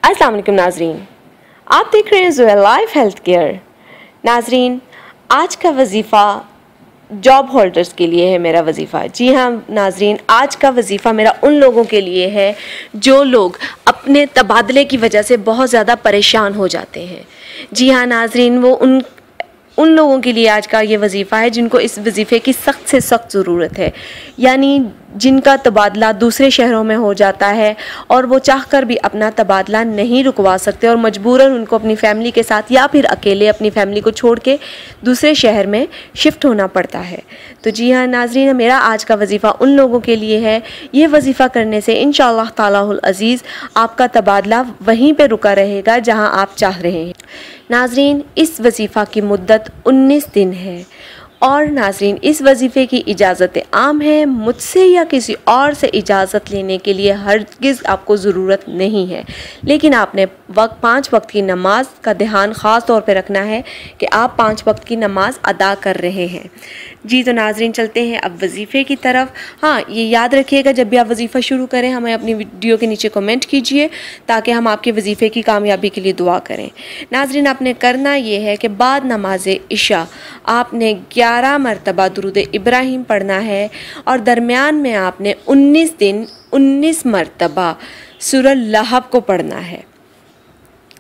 अस्सलाम वालेकुम नाजरीन, आप देख रहे हैं ज़ुहैल लाइफ हेल्थ केयर। नाजरीन, आज का वजीफ़ा जॉब होल्डर्स के लिए है मेरा वजीफ़ा। जी हाँ नाजरीन, आज का वजीफ़ा मेरा उन लोगों के लिए है जो लोग अपने तबादले की वजह से बहुत ज़्यादा परेशान हो जाते हैं। जी हाँ नाजरीन, वो उन लोगों के लिए आज का ये वजीफ़ा है जिनको इस वजीफ़े की सख्त से सख्त ज़रूरत है, यानी जिनका तबादला दूसरे शहरों में हो जाता है और वो चाहकर भी अपना तबादला नहीं रुकवा सकते और मजबूरन उनको अपनी फ़ैमिली के साथ या फिर अकेले अपनी फ़ैमिली को छोड़ के दूसरे शहर में शिफ्ट होना पड़ता है। तो जी हाँ नाज़रीन, मेरा आज का वजीफ़ा उन लोगों के लिए है। ये वजीफ़ा करने से इंशाअल्लाह तालाहुल अज़ीज़ आपका तबादला वहीं पर रुका रहेगा जहाँ आप चाह रहे हैं। नाज़रीन, इस वजीफ़ा की मुद्दत 19 दिन है और नाज़रीन, इस वजीफ़े की इजाज़त आम है। मुझसे या किसी और से इजाज़त लेने के लिए हरगिज़ आपको ज़रूरत नहीं है, लेकिन आपने 5 वक्त की नमाज का ध्यान ख़ास तौर पे रखना है कि आप 5 वक्त की नमाज अदा कर रहे हैं। जी तो नाज़रीन, चलते हैं अब वजीफ़े की तरफ। हाँ, ये याद रखिएगा, जब भी आप वजीफ़ा शुरू करें हमें अपनी वीडियो के नीचे कमेंट कीजिए ताकि हम आपके वजीफ़े की कामयाबी के लिए दुआ करें। नाज़रीन, आपने करना ये है कि बाद नमाज इशा आपने 11 मरतबा दुरूद इब्राहिम पढ़ना है और दरमियान में आपने 19 दिन 19 मरतबा सूरह लहब को पढ़ना है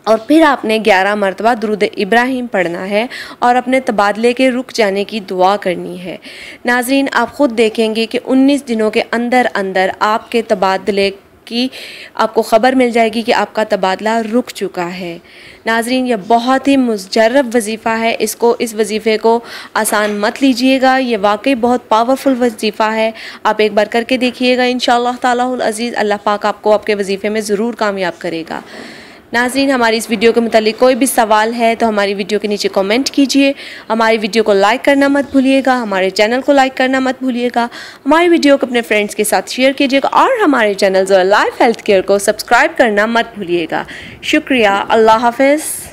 और फिर आपने 11 मरतबा दुरूद इब्राहिम पढ़ना है और अपने तबादले के रुक जाने की दुआ करनी है। नाज़रीन, आप ख़ुद देखेंगे कि 19 दिनों के अंदर अंदर आपके तबादले की आपको ख़बर मिल जाएगी कि आपका तबादला रुक चुका है। नाज़रीन, यह बहुत ही मुजर्रब वजीफ़ा है, इस वजीफ़े को आसान मत लीजिएगा। ये वाकई बहुत पावरफुल वजीफ़ा है, आप एक बार करके देखिएगा। इंशाअल्लाह तालाहुल अज़ीज़ अल्लाह पाक आपको आपके वजीफ़े में ज़रूर कामयाब करेगा। नाज़रीन, हमारी इस वीडियो के मुतालिक कोई भी सवाल है तो हमारी वीडियो के नीचे कमेंट कीजिए। हमारी वीडियो को लाइक करना मत भूलिएगा, हमारे चैनल को लाइक करना मत भूलिएगा, हमारी वीडियो को अपने फ्रेंड्स के साथ शेयर कीजिएगा और हमारे चैनल ज़ुहैल लाइफ हेल्थ केयर को सब्सक्राइब करना मत भूलिएगा। शुक्रिया, अल्लाह हाफ़िज़।